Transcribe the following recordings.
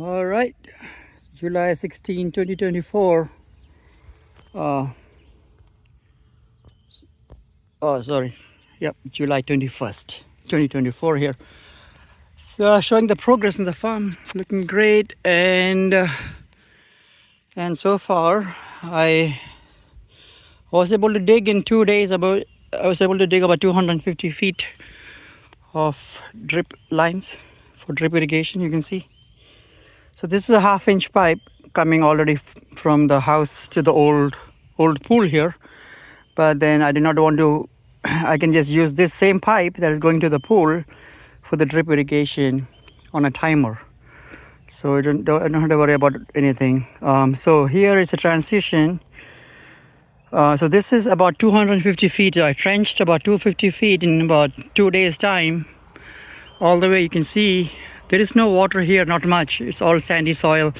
All right, July 16, 2024. Oh, sorry. Yep, July 21st, 2024 here. So showing the progress in the farm, looking great, and so far I was able to dig in 2 days about. I was able to dig about 250 feet of drip lines for drip irrigation. You can see. So this is a half-inch pipe coming already from the house to the old pool here. But then I did not want to. I can just use this same pipe that is going to the pool for the drip irrigation on a timer. So I don't have to worry about anything. So here is a transition. So this is about 250 feet. I trenched about 250 feet in about 2 days time. All the way you can see there is no water here, not much. It's all sandy soil.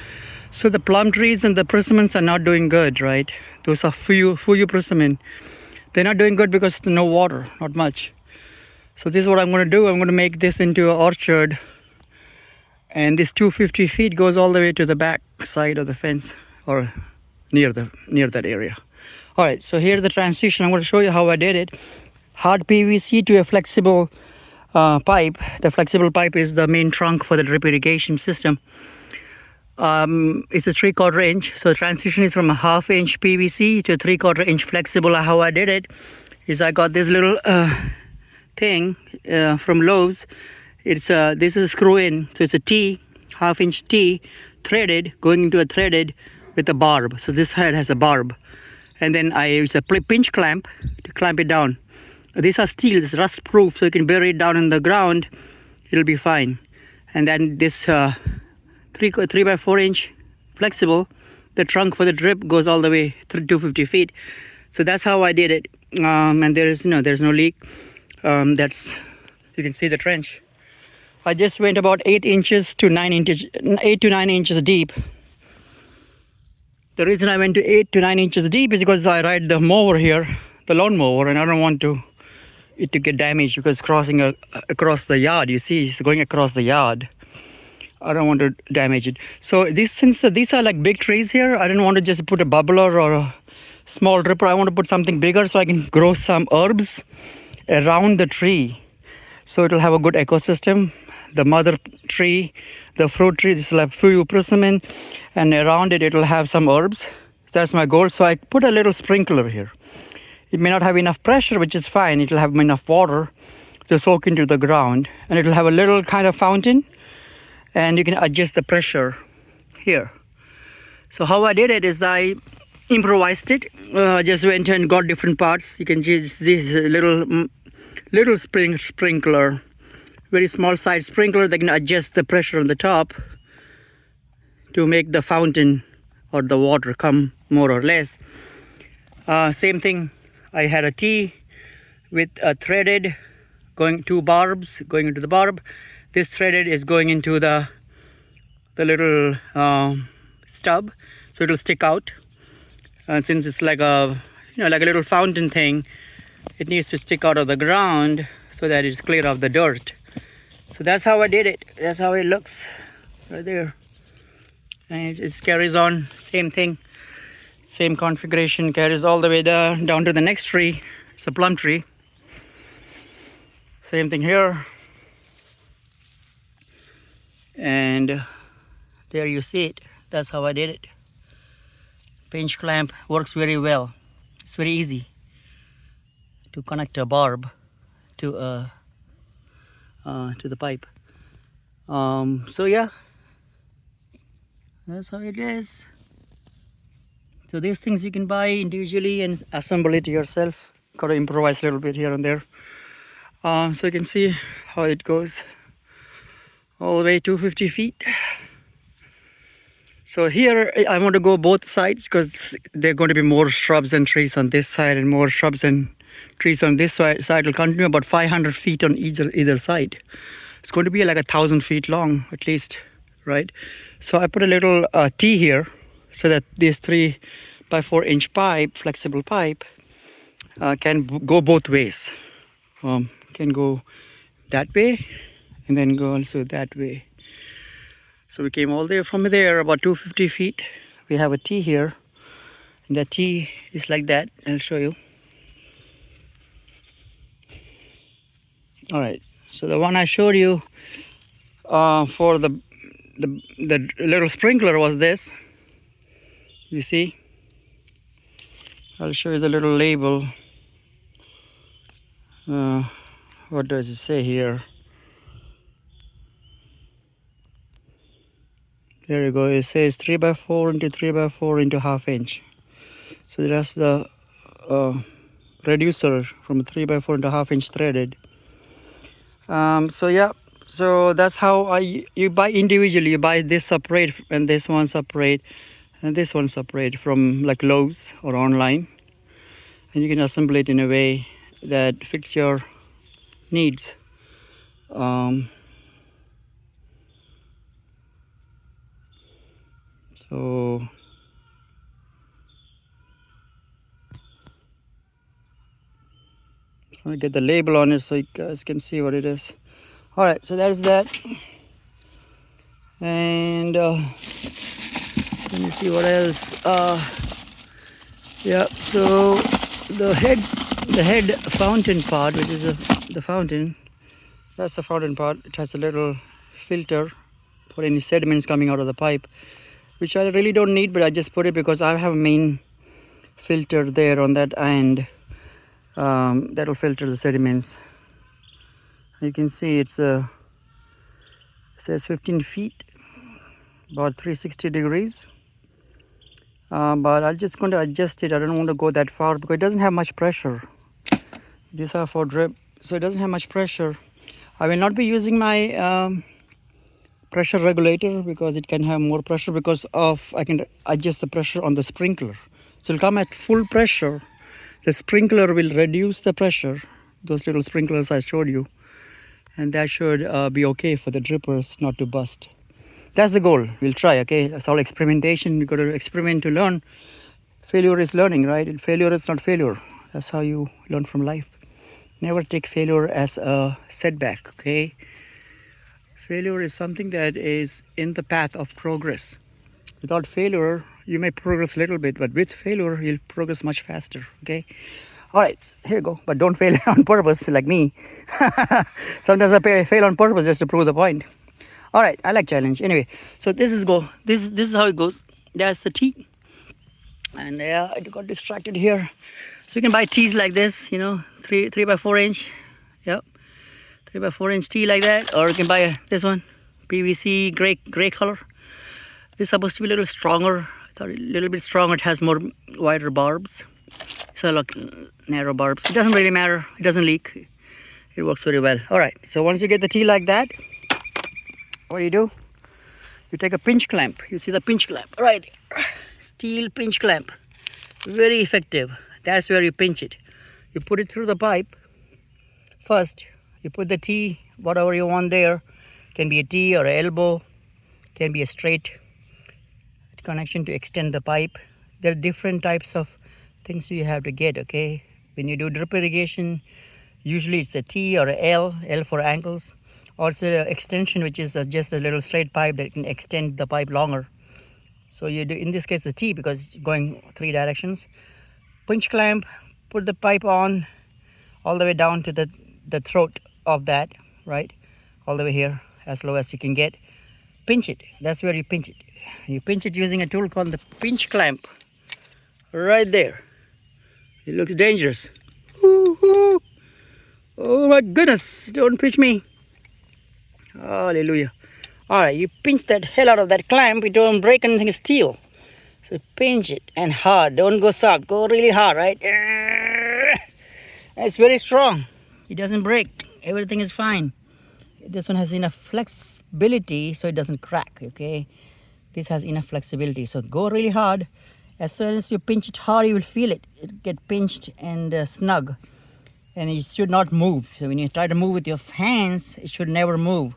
So the plum trees and the persimmons are not doing good, right? Those are few persimmon. They're not doing good because there's no water, not much. So this is what I'm going to do. I'm going to make this into an orchard. And this 250 feet goes all the way to the back side of the fence or near that area. All right, so here's the transition. I'm going to show you how I did it. Hard PVC to a flexible pipe. The flexible pipe is the main trunk for the drip irrigation system. It's a 3/4 inch. So the transition is from a 1/2 inch PVC to a 3/4 inch flexible. How I did it is I got this little thing from Lowe's. This is a screw in. So it's a T, 1/2 inch T, threaded, going into a threaded with a barb. So this side has a barb. And then I use a pinch clamp to clamp it down. These are steel, it's rust proof, so you can bury it down in the ground, it'll be fine. And then this 3x4 inch flexible, the trunk for the drip goes all the way through 250 feet. So that's how I did it. And there's no leak. You can see the trench. I just went about 8 to 9 inches deep. The reason I went to 8 to 9 inches deep is because I ride the mower here, the lawn mower, and I don't want it to get damaged because crossing across the yard. You see, it's going across the yard. I don't want to damage it. So since these are like big trees here, I didn't want to just put a bubbler or a small dripper. I want to put something bigger so I can grow some herbs around the tree. So it'll have a good ecosystem. The mother tree, the fruit tree, this will have few persimmon, and around it, it'll have some herbs. That's my goal. So I put a little sprinkler here. It may not have enough pressure, which is fine. It'll have enough water to soak into the ground, and it'll have a little kind of fountain, and you can adjust the pressure here. So how I did it is I improvised it. Just went and got different parts. You can use this little sprinkler, very small size sprinkler that can adjust the pressure on the top to make the fountain or the water come more or less. Same thing. I had a T with a threaded two barbs going into the barb. This threaded is going into the little stub, so it'll stick out. Since it's like a little fountain thing, it needs to stick out of the ground so that it's clear of the dirt. So that's how I did it. That's how it looks right there. And it carries on, same thing. Same configuration, carries all the way down to the next tree. It's a plum tree. Same thing here. And there you see it. That's how I did it. Pinch clamp works very well. It's very easy to connect a barb to the pipe. So yeah, that's how it is. So these things you can buy individually and assemble it yourself. Got to improvise a little bit here and there. So you can see how it goes all the way 250 feet. So here I want to go both sides because there are going to be more shrubs and trees on this side and more shrubs and trees on this side. Will continue about 500 feet on either side. It's going to be like 1,000 feet long at least, right? So I put a little T here so that this 3x4 inch pipe, flexible pipe, can go both ways. Can go that way and then go also that way. So we came all the way from there, about 250 feet. We have a T here. And the T is like that. I'll show you. All right. So the one I showed you for the little sprinkler was this. You see? I'll show you the little label. What does it say here? There you go. It says 3x4 into 3x4 into ½ inch. So that's the reducer from 3x4 into ½ inch threaded. So yeah. So that's how you buy individually. You buy this separate and this one separate and this one separate from like Lowe's or online, and you can assemble it in a way that fits your needs. So I'll get the label on it so you guys can see what it is. All right, so there's that. And let me see what else. Yeah, so the head fountain part, which is the fountain, that's the fountain part. It has a little filter for any sediments coming out of the pipe, which I really don't need, but I just put it because I have a main filter there on that end. That'll filter the sediments. You can see it says 15 feet, about 360 degrees. But I'm just going to adjust it. I don't want to go that far because it doesn't have much pressure. These are for drip, so it doesn't have much pressure. I will not be using my pressure regulator because it can have more pressure because I can adjust the pressure on the sprinkler. So it'll come at full pressure. The sprinkler will reduce the pressure, those little sprinklers I showed you, and that should be okay for the drippers not to bust. That's the goal. We'll try, okay? That's all experimentation. You got to experiment to learn. Failure is learning, right? And failure is not failure. That's how you learn from life. Never take failure as a setback, okay? Failure is something that is in the path of progress. Without failure, you may progress a little bit, but with failure, you'll progress much faster, okay? All right, here you go. But don't fail on purpose like me. Sometimes I fail on purpose just to prove the point. All right, I like challenge. Anyway, so this is how it goes. That's the T. And I got distracted here. So you can buy tees like this, 3x4 inch. Yep, 3x4 inch tee like that. Or you can buy this one, PVC gray color. This is supposed to be a little stronger. I thought a little bit stronger. It has more wider barbs. So look, narrow barbs. It doesn't really matter. It doesn't leak. It works very well. All right, so once you get the tee like that, what do? You take a pinch clamp. You see the pinch clamp right there. Steel pinch clamp. Very effective. That's where you pinch it. You put it through the pipe. First, you put the T, whatever you want there. Can be a T or an elbow. Can be a straight connection to extend the pipe. There are different types of things you have to get, okay? When you do drip irrigation, usually it's a T or a L for ankles. Or it's an extension, which is just a little straight pipe that can extend the pipe longer. So you do, in this case, the T because it's going 3 directions. Pinch clamp, put the pipe on all the way down to the throat of that, right? All the way here, as low as you can get. Pinch it. That's where you pinch it. You pinch it using a tool called the pinch clamp. Right there. It looks dangerous. Ooh. Oh my goodness, don't pinch me. Hallelujah. Alright, you pinch that hell out of that clamp. It don't break anything, steel. So pinch it and hard. Don't go soft. Go really hard, right? It's very strong. It doesn't break. Everything is fine. This one has enough flexibility so it doesn't crack, okay? This has enough flexibility. So go really hard. As soon as you pinch it hard, you will feel it. It'll get pinched and snug. And it should not move. So when you try to move with your hands, it should never move.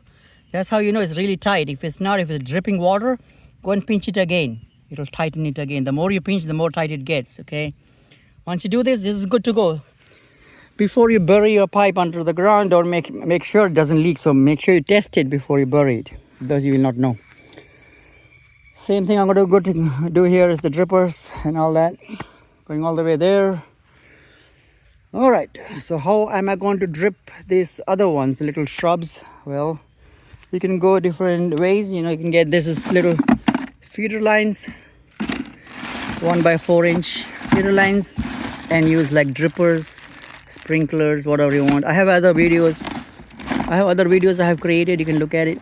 That's how you know it's really tight. If it's dripping water, go and pinch it again. It'll tighten it again. The more you pinch, the more tight it gets, okay? Once you do this is good to go. Before you bury your pipe under the ground, or make sure it doesn't leak. So make sure you test it before you bury it. Otherwise you will not know. Same thing I'm going to go to do here is the drippers and all that, going all the way there. All right, so how am I going to drip these other ones, little shrubs? Well, you can go different ways. You know, you can get this is little feeder lines, 1x4-inch feeder lines, and use like drippers, sprinklers, whatever you want. I have other videos I have created. You can look at it.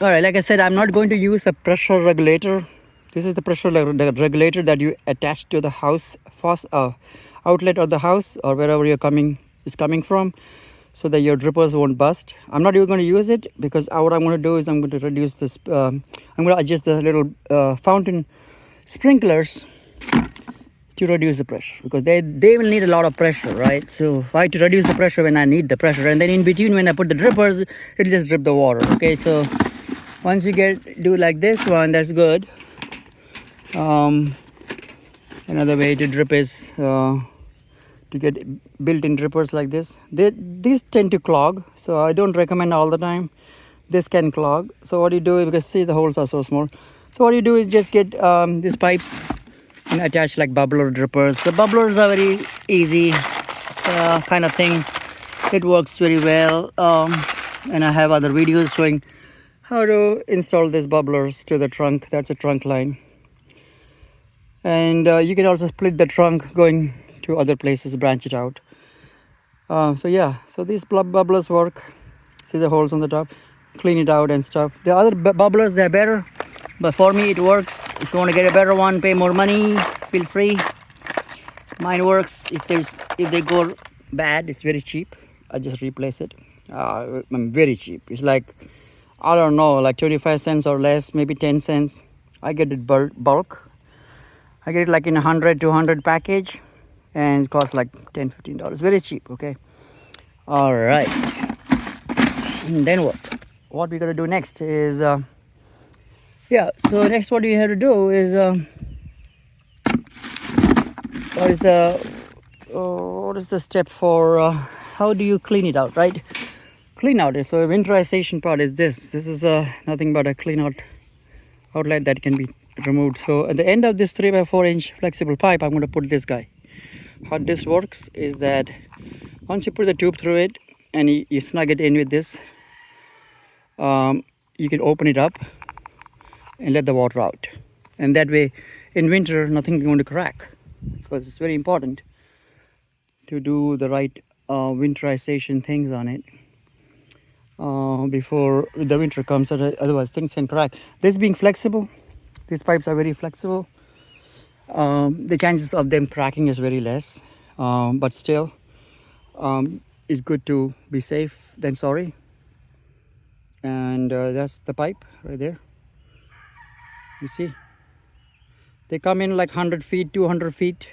All right, like I said, I'm not going to use a pressure regulator. This is the pressure regulator that you attach to the house outlet of the house or wherever you're coming from, so that your drippers won't bust. I'm not even going to use it because what I'm going to do is I'm going to reduce this. I'm going to adjust the little fountain sprinklers to reduce the pressure, because they will need a lot of pressure, right? So why to reduce the pressure when I need the pressure? And then in between, when I put the drippers, it'll just drip the water. Okay, so once you do like this one, that's good. Another way to drip is to get built-in drippers like this. These tend to clog, so I don't recommend all the time. This can clog. So what you do is, because see the holes are so small, so what you do is just get these pipes and attach like bubbler drippers. The bubblers are very easy kind of thing. It works very well, and I have other videos showing how to install these bubblers to the trunk. That's a trunk line. And you can also split the trunk going to other places, branch it out. So yeah, so these bubblers work. See the holes on the top, clean it out and stuff. The other bubblers, they're better, but for me it works. If you want to get a better one, pay more money, feel free. Mine works. If they go bad, it's very cheap. I just replace it. I'm very cheap. It's like, I don't know, like 25 cents or less, maybe 10 cents. I get it bulk. I get it like in 100 200 package, and it costs like $10-15. Very cheap. Okay. All right. And then what we're gonna do next is so next what we have to do is what is the step for how do you clean it out, right? Clean out it. So winterization part is this is nothing but a clean out outlet that can be removed. So at the end of this 3x4-inch flexible pipe, I'm going to put this guy. How this works is that once you put the tube through it and you snug it in with this, you can open it up and let the water out, and that way in winter nothing is going to crack, because it's very important to do the right winterization things on it before the winter comes, otherwise things can crack. This being flexible, these pipes are very flexible. The chances of them cracking is very less, but still it's good to be safe than sorry. And that's the pipe right there. You see, they come in like 100 feet, 200 feet.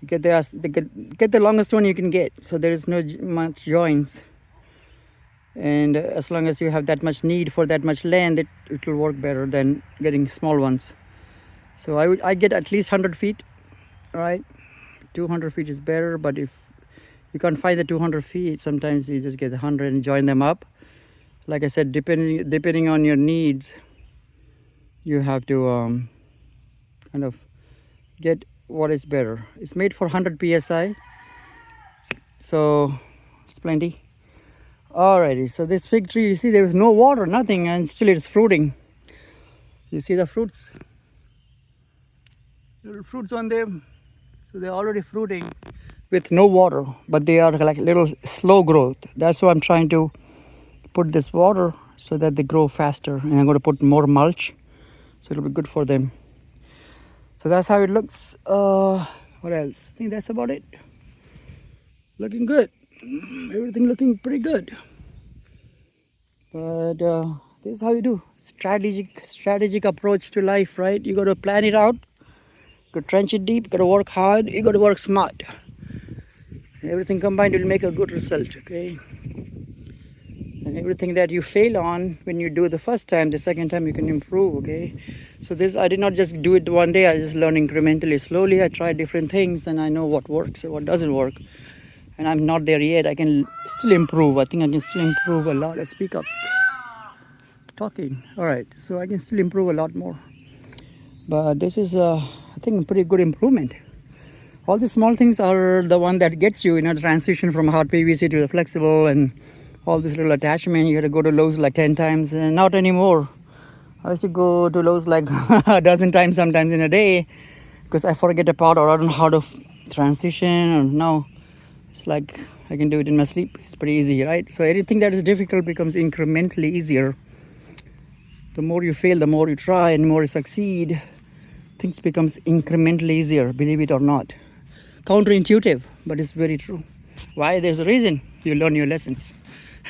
Get the longest one you can get, so there is no much joints. And as long as you have that much need for that much land, it will work better than getting small ones. So I get at least 100 feet, right? 200 feet is better, but if you can't find the 200 feet, sometimes you just get 100 and join them up. Like I said, depending on your needs, you have to kind of get what is better. It's made for 100 psi, so it's plenty. Alrighty, so this fig tree, you see there is no water, nothing, and still it's fruiting. You see the fruits? Little fruits on them. So they're already fruiting with no water, but they are like little slow growth. That's why I'm trying to put this water so that they grow faster. And I'm going to put more mulch, so it'll be good for them. So that's how it looks. What else? I think that's about it. Looking good. Everything looking pretty good. But this is how you do strategic approach to life, right? You got to plan it out. You got to trench it deep. You got to work hard. You got to work smart. Everything combined will make a good result. Okay. And everything that you fail on when you do the first time, the second time you can improve. Okay. So this, I did not just do it one day. I just learned incrementally, slowly. I tried different things, and I know what works and what doesn't work. And I'm not there yet. I can still improve. I think I can still improve a lot. Let's speak up. talking. All right, so I can still improve a lot more. But this is, I think, a pretty good improvement. All the small things are the one that gets you, transition from hard PVC to the flexible, and all this little attachment. You got to go to Lowe's like 10 times, and not anymore. I used to go to Lowe's like a dozen times sometimes in a day because I forget a part or I don't know how to transition. And now it's like I can do it in my sleep. It's pretty easy, right? So anything that is difficult becomes incrementally easier. The more you fail, the more you try, and the more you succeed, things becomes incrementally easier, believe it or not. Counterintuitive, but it's very true. Why? There's a reason. You learn your lessons.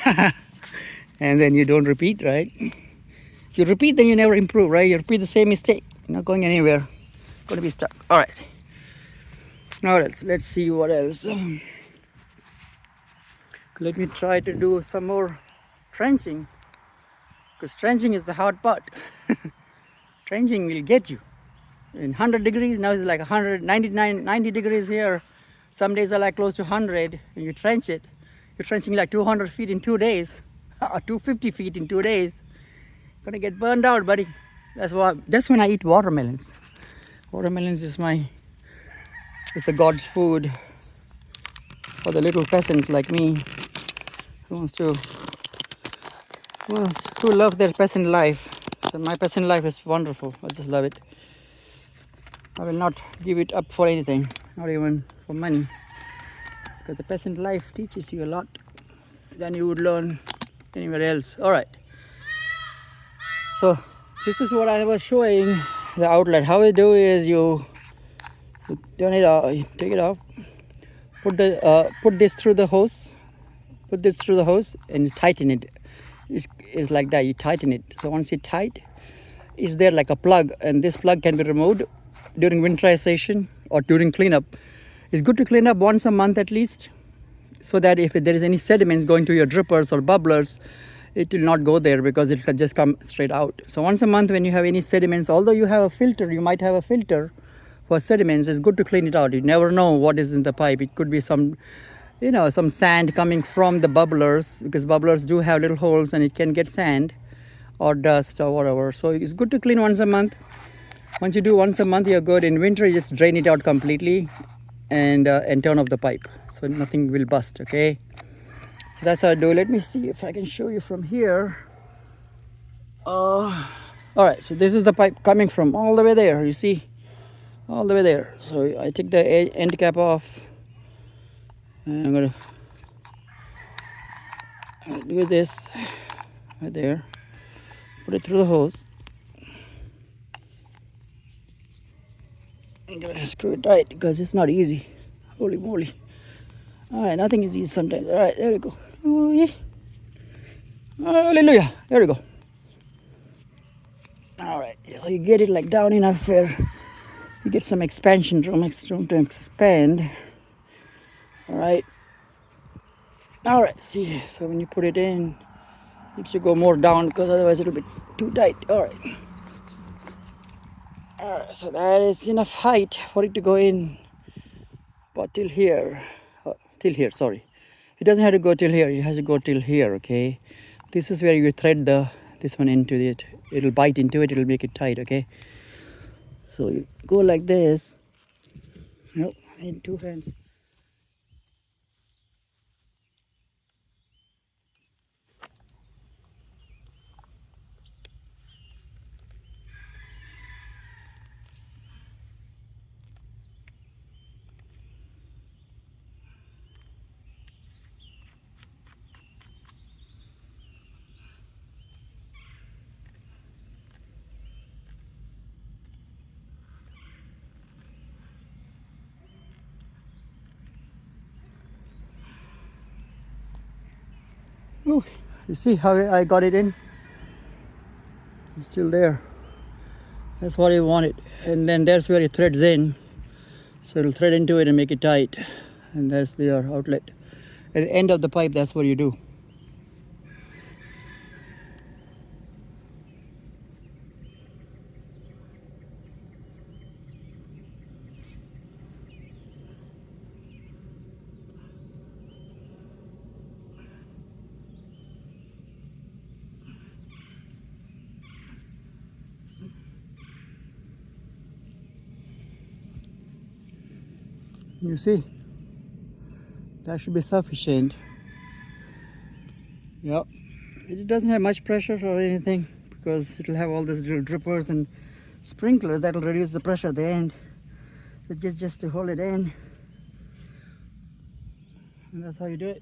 And then you don't repeat, right? If you repeat, then you never improve, right? You repeat the same mistake. You're not going anywhere. Going to be stuck. All right. Now let's see what else. Let me try to do some more trenching. Because trenching is the hard part. Trenching will get you. In 100 degrees, now it's like 90 degrees here. Some days are like close to 100, and you trench it. You're trenching like 200 feet in 2 days, or 250 feet in 2 days. Gonna get burned out, buddy. That's when I eat watermelons. Watermelons is the God's food for the little peasants like me who love their peasant life. So my peasant life is wonderful. I just love it. I will not give it up for anything, not even for money. Because the peasant life teaches you a lot than you would learn anywhere else. All right. So this is what I was showing, the outlet. How you do is you turn it off, you take it off, put this through the hose, and you tighten it. It's like that. You tighten it. So once it's tight, is there like a plug, and this plug can be removed during winterization or during cleanup. It's good to clean up once a month at least, so that if there is any sediments going to your drippers or bubblers, it will not go there because it will just come straight out. So once a month when you have any sediments, although you might have a filter for sediments, it's good to clean it out. You never know what is in the pipe. It could be some sand coming from the bubblers, because bubblers do have little holes and it can get sand or dust or whatever. So it's good to clean once a month. Once you do once a month, you're good. In winter, you just drain it out completely and turn off the pipe so nothing will bust, okay? So that's how I do. Let me see if I can show you from here. All right, so this is the pipe coming from all the way there, you see? All the way there. So I take the end cap off. And I'm going to do this right there. Put it through the hose. I'm gonna screw it tight because it's not easy. Holy moly. Alright, nothing is easy sometimes. Alright, there we go. Oh, yeah. Hallelujah. There we go. Alright, so you get it like down enough where you get some expansion, room to expand. Alright. Alright, see, so when you put it in, it should go more down because otherwise it'll be too tight. Alright. Alright, so that is enough height for it to go in, but till here, sorry. It doesn't have to go till here, it has to go till here, okay? This is where you thread this one into it. It'll bite into it, it'll make it tight, okay? So you go like this, in 2 hands. Ooh, you see how I got it in? It's still there. That's what I wanted. And then there's where it threads in. So it'll thread into it and make it tight. And that's your outlet. At the end of the pipe, that's what you do. You see, that should be sufficient. Yep, it doesn't have much pressure or anything because it'll have all these little drippers and sprinklers that'll reduce the pressure at the end. So just to hold it in, and that's how you do it.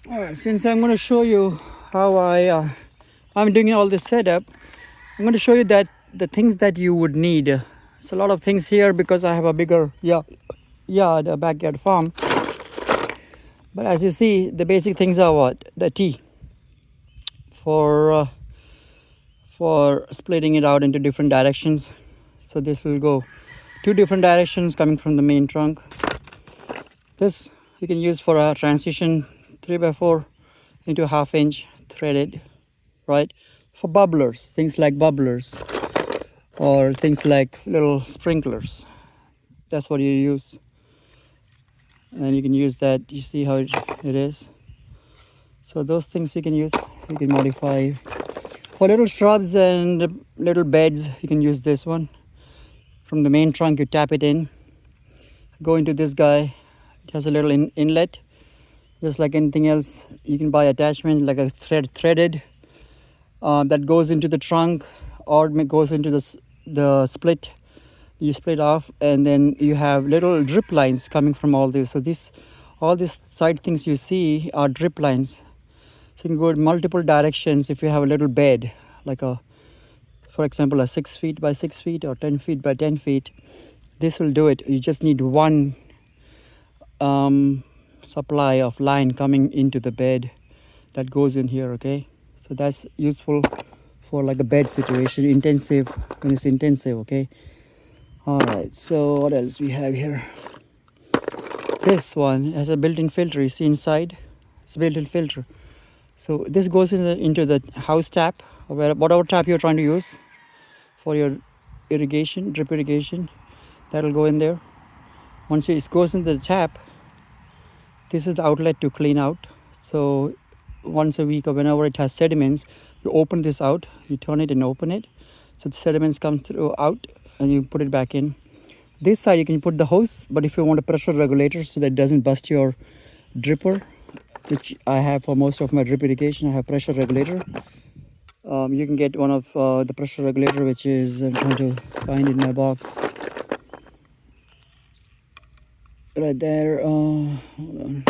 Alright, since I'm going to show you how I'm doing all this setup, I'm going to show you that the things that you would need. It's a lot of things here because I have a bigger yard, a backyard farm. But as you see, the basic things are what? The T for splitting it out into different directions. So this will go 2 different directions coming from the main trunk. This you can use for a transition 3x4 into 1/2 inch threaded, right? For bubblers, things like bubblers or things like little sprinklers. That's what you use. And you can use that. You see how it is. So those things you can use, you can modify. For little shrubs and little beds, you can use this one. From the main trunk, you tap it in. Go into this guy. It has a little inlet. Just like anything else, you can buy attachment like a threaded that goes into the trunk or goes into the split. You split off, and then you have little drip lines coming from all this. So all these side things you see are drip lines. So you can go in multiple directions if you have a little bed, like for example, a 6 feet by 6 feet or 10 feet by 10 feet. This will do it. You just need one supply of line coming into the bed that goes in here. Okay, so that's useful for like a bed situation, intensive, when it's intensive. Okay. All right, so what else we have here? This one has a built-in filter. You see inside, it's a built-in filter. So this goes into the house tap, or whatever tap you're trying to use for your irrigation, drip irrigation. That'll go in there. Once it goes into the tap, this is the outlet to clean out. So once a week or whenever it has sediments, you open this out, you turn it and open it. So the sediments come through out and you put it back in. This side you can put the hose, but if you want a pressure regulator so that it doesn't bust your dripper, which I have for most of my drip irrigation, I have pressure regulator. You can get one of the pressure regulator, which is, I'm trying to find it in my box. right there. Hold on.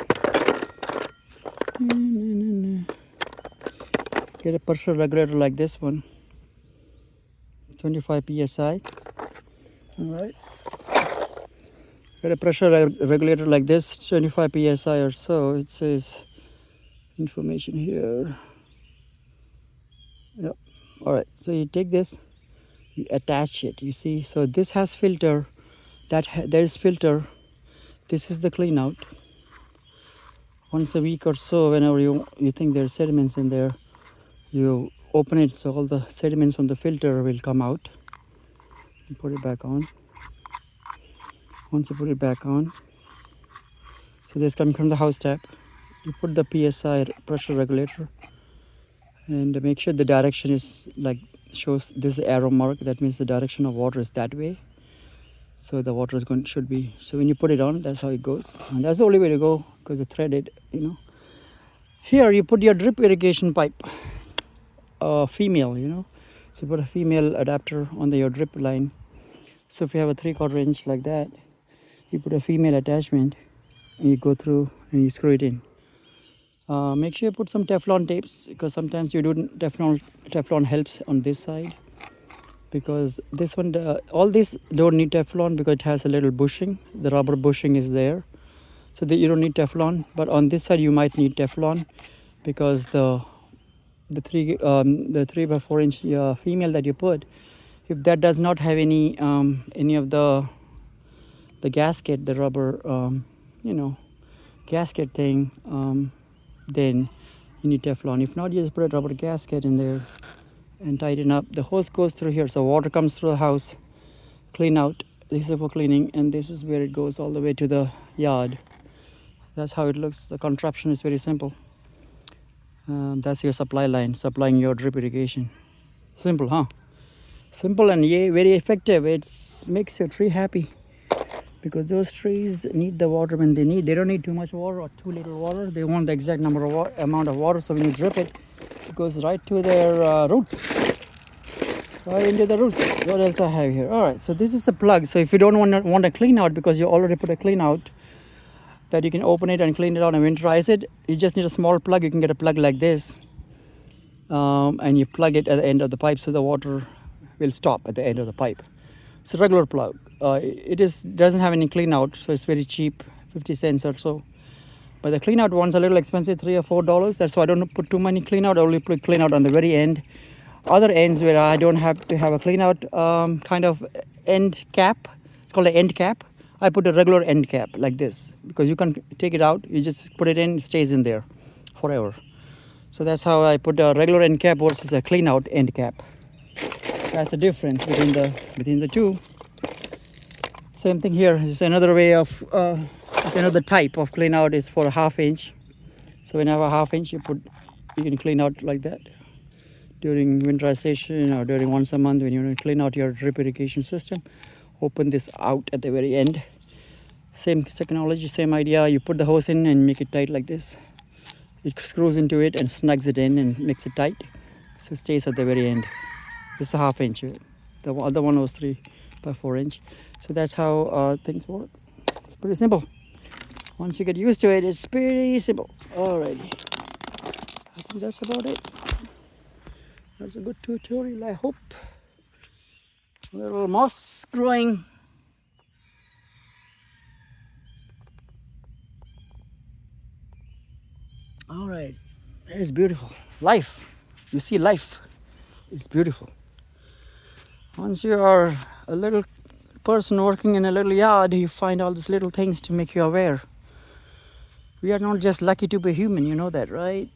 Get a pressure regulator like this one, 25 psi. All right. Get a pressure regulator like this, 25 psi or so. It says information here. Yep. All right. So you take this, you attach it. You see. So this has filter. There is filter. This is the clean out. Once a week or so, whenever you think there's sediments in there, you open it so all the sediments from the filter will come out. You put it back on. Once you put it back on, so this coming from the house tap, you put the PSI pressure regulator and make sure the direction is like shows this arrow mark. That means the direction of water is that way. So the water is should be. So when you put it on, that's how it goes, and that's the only way to go because it's threaded. Here you put your drip irrigation pipe, female. So you put a female adapter on your drip line. So if you have a 3/4 inch like that, you put a female attachment and you go through and you screw it in. Make sure you put some Teflon tapes because sometimes you do Teflon helps on this side, because this one all these don't need Teflon because it has a little bushing. The rubber bushing is there, so that you don't need Teflon. But on this side you might need Teflon because the 3/4 inch female that you put, if that does not have any of the gasket, the rubber gasket thing, then you need Teflon. If not, you just put a rubber gasket in there and tighten up. The hose goes through here, so water comes through the house, clean out. This is for cleaning, and this is where it goes all the way to the yard. That's how it looks. The contraption is very simple. That's your supply line, supplying your drip irrigation. Simple, huh? Simple and very effective. It makes your tree happy, because those trees need the water when they need. They don't need too much water or too little water. They want the exact amount of water. So when you drip it, it goes right to their roots, right into the roots. What else I have here? All right. So this is the plug. So if you don't want a clean out, because you already put a clean out, that you can open it and clean it out and winterize it, you just need a small plug. You can get a plug like this, and you plug it at the end of the pipe so the water will stop at the end of the pipe. It's a regular plug. It doesn't have any clean out, so it's very cheap, 50 cents or so. But the clean out one's a little expensive, $3 or $4. That's why I don't put too many clean out. I only put clean out on the very end. Other ends where I don't have to have a clean out kind of end cap. It's called an end cap. I put a regular end cap like this, because you can take it out. You just put it in, it stays in there forever. So that's how I put a regular end cap versus a clean out end cap. That's the difference between the two. Same thing here. It's another way of another type of clean out is for a 1/2 inch. So when you have a 1/2 inch, you can clean out like that during winterization or during once a month when you clean out your drip irrigation system. Open this out at the very end. Same technology, same idea. You put the hose in and make it tight like this. It screws into it and snugs it in and makes it tight, so it stays at the very end. This is a 1/2 inch. The other one was 3/4 inch. So that's how things work. It's pretty simple. Once you get used to it, it's pretty simple. Alrighty. I think that's about it. That's a good tutorial, I hope. Little moss growing. Alright. It's beautiful. Life. You see life. It's beautiful. Once you are a little person working in a little yard, you find all these little things to make you aware. We are not just lucky to be human, you know that, right?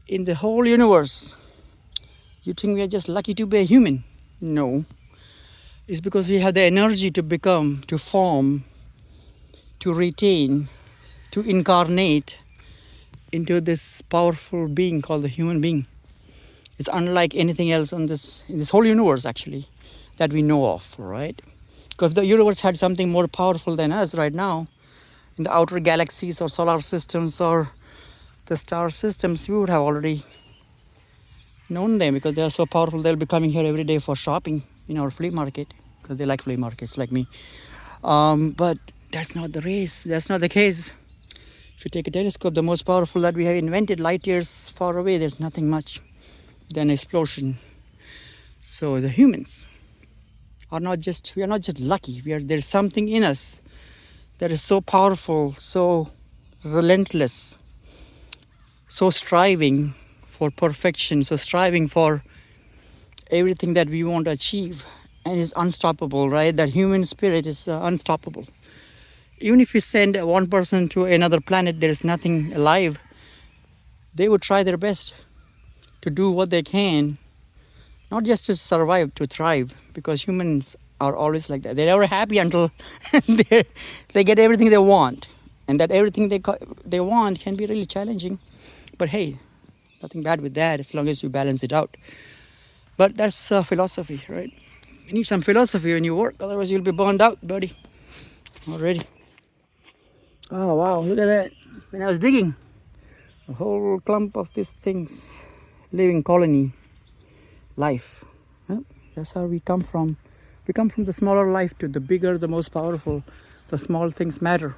In the whole universe, you think we are just lucky to be a human? No. It's because we have the energy to become, to form, to retain, to incarnate into this powerful being called the human being. It's unlike anything else in this whole universe, actually, that we know of, right? Because if the universe had something more powerful than us right now, in the outer galaxies or solar systems or the star systems, we would have already known them, because they are so powerful. They'll be coming here every day for shopping in our flea market, because they like flea markets like me. But that's not the race. That's not the case. If you take a telescope, the most powerful that we have invented, light years far away, there's nothing much than explosion. So the humans are not just, we are not just lucky. There's something in us that is so powerful, so relentless, so striving for perfection, so striving for everything that we want to achieve, and is unstoppable, right? That human spirit is unstoppable. Even if you send one person to another planet, there is nothing alive, they would try their best to do what they can, not just to survive, to thrive, because humans are always like that. They're never happy until they get everything they want, and that everything they want can be really challenging. But hey, nothing bad with that as long as you balance it out. But that's philosophy, right? You need some philosophy when you work, otherwise you'll be burned out, buddy. Already. Oh wow, look at that. When I was digging, a whole clump of these things, living colony life. Well, that's how we come from. We come from the smaller life to the bigger, the most powerful. The small things matter.